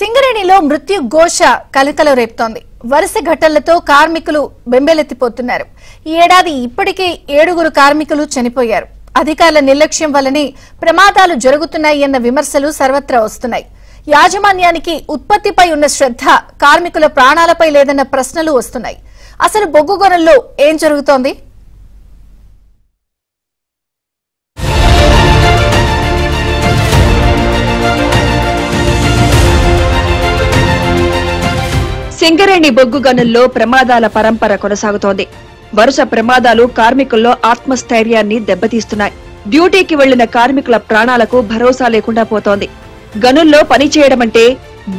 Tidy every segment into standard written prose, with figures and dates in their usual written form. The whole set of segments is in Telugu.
సింగరేణిలో మృత్యు ఘోష కలకలం రేపుతోంది. వరుస ఘటనలతో కార్మికులు బెంబేలెత్తిపోతున్నారు. ఈ ఏడాది ఇప్పటికే 7 కార్మికులు చనిపోయారు. అధికారుల నిర్లక్ష్యం వల్లనే ప్రమాదాలు జరుగుతున్నాయన్న విమర్శలు సర్వత్రా వస్తున్నాయి. యాజమాన్యానికి ఉత్పత్తిపై ఉన్న శ్రద్ధ కార్మికుల ప్రాణాలపై లేదన్న ప్రశ్నలు వస్తున్నాయి. అసలు బొగ్గు గనుల్లో ఏం జరుగుతోంది? సింగరేణి బొగ్గు గనుల్లో ప్రమాదాల పరంపర కొనసాగుతోంది. వరుస ప్రమాదాలు కార్మికుల్లో ఆత్మస్థైర్యాన్ని దెబ్బతీస్తున్నాయి. డ్యూటీకి వెళ్లిన కార్మికుల ప్రాణాలకు భరోసా లేకుండా పోతోంది. గనుల్లో పనిచేయడమంటే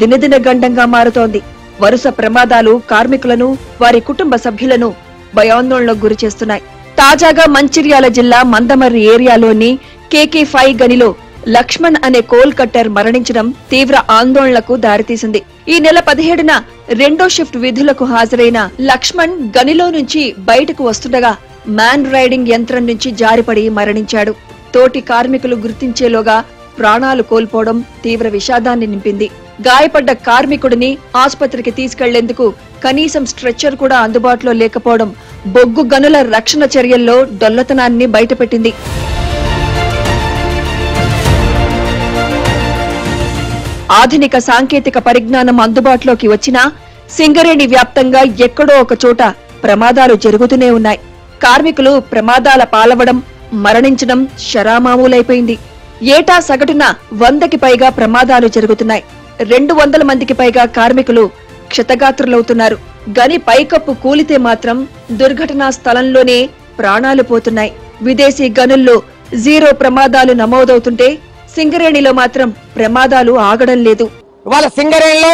దినదిన గండంగా మారుతోంది. వరుస ప్రమాదాలు కార్మికులను, వారి కుటుంబ సభ్యులను భయాందోళనకు గురిచేస్తున్నాయి. తాజాగా మంచిర్యాల జిల్లా మందమర్రి ఏరియాలోని KK5 గనిలో లక్ష్మణ్ అనే కోల్ కట్టర్ మరణించడం తీవ్ర ఆందోళనకు దారితీసింది. ఈ నెల 17న రెండో షిఫ్ట్ విధులకు హాజరైన లక్ష్మణ్ గనిలో నుంచి బయటకు వస్తుండగా మ్యాన్ రైడింగ్ యంత్రం నుంచి జారిపడి మరణించాడు. తోటి కార్మికులు గుర్తించేలోగా ప్రాణాలు కోల్పోవడం తీవ్ర విషాదాన్ని నింపింది. గాయపడ్డ కార్మికుడిని ఆసుపత్రికి తీసుకెళ్లేందుకు కనీసం స్ట్రెచ్చర్ కూడా అందుబాటులో లేకపోవడం బొగ్గు గనుల రక్షణ చర్యల్లో డొల్లతనాన్ని బయటపెట్టింది. ఆధునిక సాంకేతిక పరిజ్ఞానం అందుబాటులోకి వచ్చినా సింగరేణి వ్యాప్తంగా ఎక్కడో ఒక చోట ప్రమాదాలు జరుగుతూనే ఉన్నాయి. కార్మికులు ప్రమాదాల పాలవడం, మరణించడం శరామామూలైపోయింది. ఏటా సగటున 100కి పైగా ప్రమాదాలు జరుగుతున్నాయి. 200 మందికి పైగా కార్మికులు క్షతగాత్రులవుతున్నారు. గని పైకప్పు కూలితే మాత్రం దుర్ఘటనా స్థలంలోనే ప్రాణాలు పోతున్నాయి. విదేశీ గనుల్లో 0 ప్రమాదాలు నమోదవుతుంటే సింగరేణిలో మాత్రం ప్రమాదాలు ఆగడం లేదు. ఇవాళ సింగరేణిలో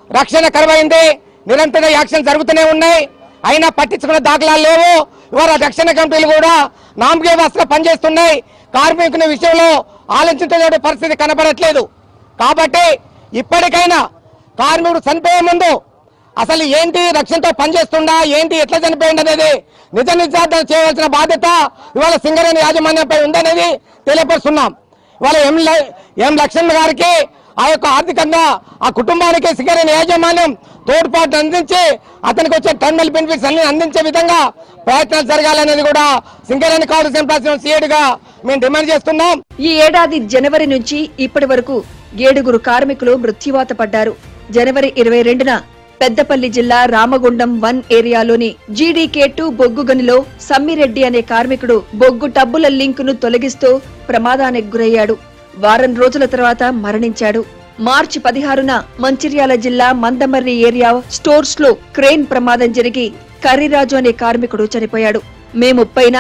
రక్షణ కరువైంది. నిరంతర యాక్షన్ జరుగుతూనే ఉన్నాయి. అయినా పట్టించుకున్న దాఖలాలు లేవు. ఇవాళ రక్షణ కంపెనీలు కూడా నామకే వాస్తవ పనిచేస్తున్నాయి. కార్మికుని విషయంలో ఆలోచించే పరిస్థితి కనబడట్లేదు. కాబట్టి ఇప్పటికైనా కార్మికుడు చనిపోయే ముందు అసలు ఏంటి, రక్షణతో పనిచేస్తుండా, ఏంటి, ఎట్లా చనిపోయింది అనేది నిజ నిర్ధారణ చేయవలసిన బాధ్యత ఇవాళ సింగరేణి యాజమాన్యంపై ఉందనేది తెలియపరుస్తున్నాం. ఇవాళ ఎం లక్ష్మణ్ గారికి ఆ యొక్క ఆర్థికంగా ఆ కుటుంబానికి సింగరేణి యాజమాన్యం తోడ్పాటు అందించి అతనికి వచ్చే టర్మినల్ బెనిఫిట్స్ అన్ని అందించే విధంగా ప్రయత్నాలు జరగాలనేది కూడా సింగరేణి కౌన్సిల్ ఎంప్లాయీస్ సిఐడిగా మేము డిమాండ్ చేస్తున్నాం. ఈ ఏడాది జనవరి నుంచి ఇప్పటి వరకు 7 కార్మికులు మృత్యువాత పడ్డారు. జనవరి 22న పెద్దపల్లి జిల్లా రామగుండం 1 ఏరియాలోని GDK2 బొగ్గు గనిలో సమ్మిరెడ్డి అనే కార్మికుడు బొగ్గు టబ్బుల లింక్ ను తొలగిస్తూ ప్రమాదానికి గురయ్యాడు. వారం రోజుల తర్వాత మరణించాడు. మార్చి 16న మంచిర్యాల జిల్లా మందమర్రి ఏరియా స్టోర్స్ లో క్రేన్ ప్రమాదం జరిగి కర్రిరాజు అనే కార్మికుడు చనిపోయాడు. మే 30న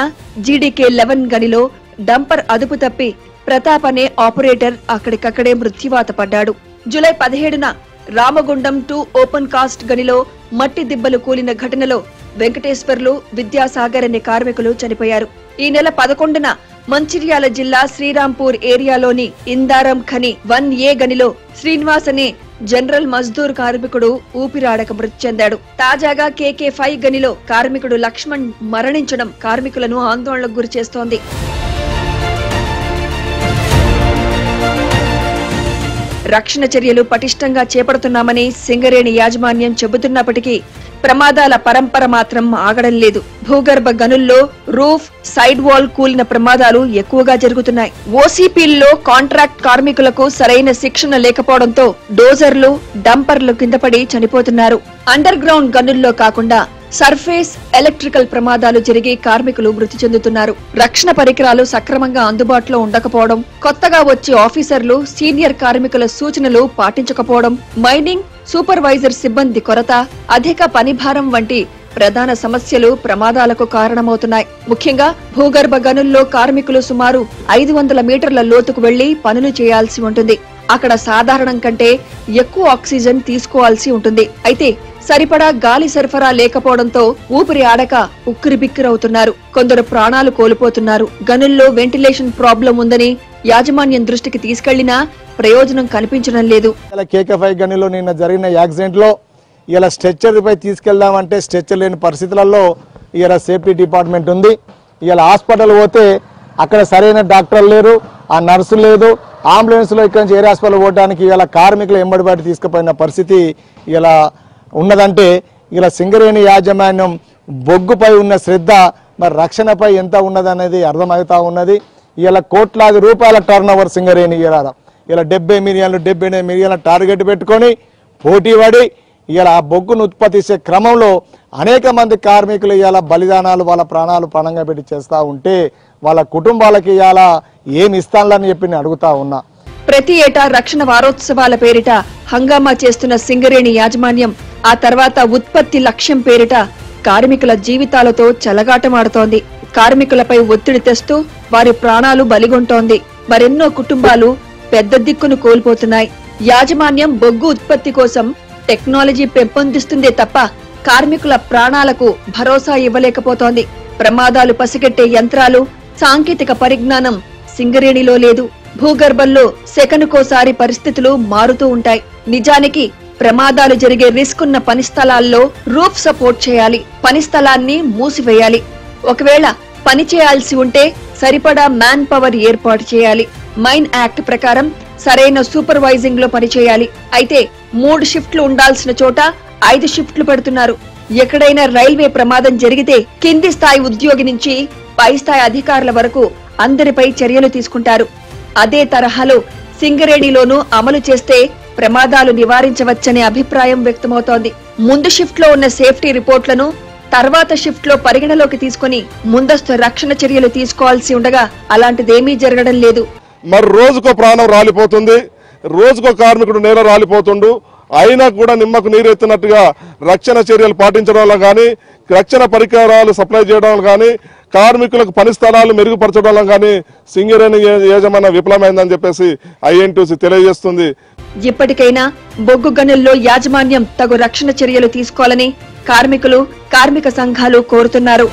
GDK11 గనిలో డంపర్ అదుపు తప్పి ప్రతాప్ అనే ఆపరేటర్ అక్కడికక్కడే మృత్యువాత పడ్డాడు. జూలై 17న రామగుండం 2 ఓపెన్ కాస్ట్ గనిలో మట్టి దిబ్బలు కూలిన ఘటనలో వెంకటేశ్వర్లు, విద్యాసాగర్ అనే కార్మికులు చనిపోయారు. ఈ నెల 11న మంచిర్యాల జిల్లా శ్రీరాంపూర్ ఏరియాలోని ఇందారం ఖని 1A గనిలో శ్రీనివాస్ అనే జనరల్ మజ్దూర్ కార్మికుడు ఊపిరాడక మృతి చెందాడు. తాజాగా KK5 గనిలో కార్మికుడు లక్ష్మణ్ మరణించడం కార్మికులను ఆందోళనకు గురిచేస్తోంది. రక్షణ చర్యలు పటిష్టంగా చేపడుతున్నామని సింగరేణి యాజమాన్యం చెబుతున్నప్పటికీ ప్రమాదాల పరంపర మాత్రం ఆగడం లేదు. భూగర్భ గనుల్లో రూఫ్, సైడ్ వాల్ కూలిన ప్రమాదాలు ఎక్కువగా జరుగుతున్నాయి. OCPల్లో కాంట్రాక్ట్ కార్మికులకు సరైన శిక్షణ లేకపోవడంతో డోజర్లు, డంపర్లు కిందపడి చనిపోతున్నారు. అండర్ గ్రౌండ్ గనుల్లో కాకుండా సర్ఫేస్, ఎలక్ట్రికల్ ప్రమాదాలు జరిగి కార్మికులు మృతి చెందుతున్నారు. రక్షణ పరికరాలు సక్రమంగా అందుబాటులో ఉండకపోవడం, కొత్తగా వచ్చే ఆఫీసర్లు, సీనియర్ కార్మికుల సూచనలు పాటించకపోవడం, మైనింగ్ సూపర్వైజర్ సిబ్బంది కొరత, అధిక పనిభారం వంటి ప్రధాన సమస్యలు ప్రమాదాలకు కారణమవుతున్నాయి. ముఖ్యంగా భూగర్భ గనుల్లో కార్మికులు సుమారు 500 మీటర్ల లోతుకు వెళ్లి పనులు చేయాల్సి ఉంటుంది. అక్కడ సాధారణం కంటే ఎక్కువ ఆక్సిజన్ తీసుకోవాల్సి ఉంటుంది. అయితే సరిపడా గాలి సరఫరా లేకపోవడంతో ఊపిరి ఆడక ఉక్కిరిబిక్కిరవుతున్నారు. కొందరు ప్రాణాలు కోల్పోతున్నారు. గనుల్లో వెంటిలేషన్ ప్రాబ్లం ఉందని యాజమాన్యం దృష్టికి తీసుకెళ్లినా ప్రయోజనం కనిపించడం లేదు. KK5 గనిలో నిన్న జరిగిన యాక్సిడెంట్ లో ఇలా స్ట్రెచ్చర్ పై తీసుకెళ్దామంటే స్ట్రెచ్చర్ లేని పరిస్థితులలో ఇలా సేఫ్టీ డిపార్ట్మెంట్ ఉంది. ఇలా హాస్పిటల్ పోతే అక్కడ సరైన డాక్టర్లు లేరు, ఆ నర్సు లేదు, అంబులెన్స్లో ఇక్కడి నుంచి ఏరియా హాస్పిటల్ పోవడానికి ఇలా కార్మికులు ఎంబడిబాటి తీసుకుపోయిన పరిస్థితి ఇలా ఉన్నదంటే ఇలా సింగరేణి యాజమాన్యం బొగ్గుపై ఉన్న శ్రద్ధ మరి రక్షణపై ఎంత ఉన్నదనేది అర్థమవుతా ఉన్నది. ఇలా కోట్లాది రూపాయల టర్న్ ఓవర్ సింగరేణి ఇలా 70 మిలియన్లు 78 మిలియన్ల టార్గెట్ పెట్టుకొని పోటీ పడి ఇలా ఆ బొగ్గును ఉత్పత్తి చేసే క్రమంలో అనేక మంది కార్మికులు ఇవాళ బలిదానాలు వాళ్ళ ప్రాణాలు పణంగా పెట్టి చేస్తూ ఉంటే వాళ్ళ కుటుంబాలకి ఇవాళ ఏమి ఇస్తానని చెప్పి నేను అడుగుతా ఉన్నా. ప్రతి ఏటా రక్షణ వారోత్సవాల పేరిట హంగామా చేస్తున్న సింగరేణి యాజమాన్యం ఆ తర్వాత ఉత్పత్తి లక్ష్యం పేరిట కార్మికుల జీవితాలతో చెలగాటమాడుతోంది. కార్మికులపై ఒత్తిడి తెస్తూ వారి ప్రాణాలు బలిగొంటోంది. మరెన్నో కుటుంబాలు పెద్ద దిక్కును కోల్పోతున్నాయి. యాజమాన్యం బొగ్గు ఉత్పత్తి కోసం టెక్నాలజీ పెంపొందిస్తుందే తప్ప కార్మికుల ప్రాణాలకు భరోసా ఇవ్వలేకపోతోంది. ప్రమాదాలు పసిగట్టే యంత్రాలు, సాంకేతిక పరిజ్ఞానం సింగరేణిలో లేదు. భూగర్భంలో సెకనుకోసారి పరిస్థితులు మారుతూ ఉంటాయి. నిజానికి ప్రమాదాలు జరిగే రిస్క్ ఉన్న పని స్థలాల్లో రూఫ్ సపోర్ట్ చేయాలి, పని స్థలాన్ని మూసివేయాలి. ఒకవేళ పని చేయాల్సి ఉంటే సరిపడా మ్యాన్ పవర్ ఏర్పాటు చేయాలి. మైన్ యాక్ట్ ప్రకారం సరైన సూపర్వైజింగ్ లో పనిచేయాలి. అయితే 3 షిఫ్ట్లు ఉండాల్సిన చోట 5 షిఫ్ట్లు పెడుతున్నారు. ఎక్కడైనా రైల్వే ప్రమాదం జరిగితే కింది స్థాయి ఉద్యోగి నుంచి పై స్థాయి అధికారుల వరకు అందరిపై చర్యలు తీసుకుంటారు. అదే తరహాలో సింగరేణిలోనూ అమలు చేస్తే ప్రమాదాలు నివారించవచ్చనే అభిప్రాయం వ్యక్తమవుతోంది. ముందు షిఫ్ట్ లో ఉన్న సేఫ్టీ రిపోర్ట్లను తర్వాత షిఫ్ట్ లో పరిగణలోకి తీసుకుని ముందస్తు రక్షణ చర్యలు తీసుకోవాల్సి ఉండగా అలాంటిదేమీ జరగడం లేదు. మరి రోజుకో ప్రాణం రాలిపోతుంది, రోజుకో కార్మికుడు నేల రాలిపోతుండు. అయినా కూడా నిమ్మకు నీరెత్తినట్టుగా రక్షణ చర్యలు పాటించడంలో కానీ, రక్షణ పరికరాలు సప్లై చేయడం కానీ, కార్మికులకు పని స్థలాలు మెరుగుపరచడంలో కానీ సింగరేణి యాజమాన్యం విఫలమైందని చెప్పేసి INTUC తెలియజేస్తుంది. ఇప్పటికైనా బొగ్గు గనుల్లో యాజమాన్యం తగు రక్షణ చర్యలు తీసుకోవాలని కార్మికులు, కార్మిక సంఘాలు కోరుతున్నారు.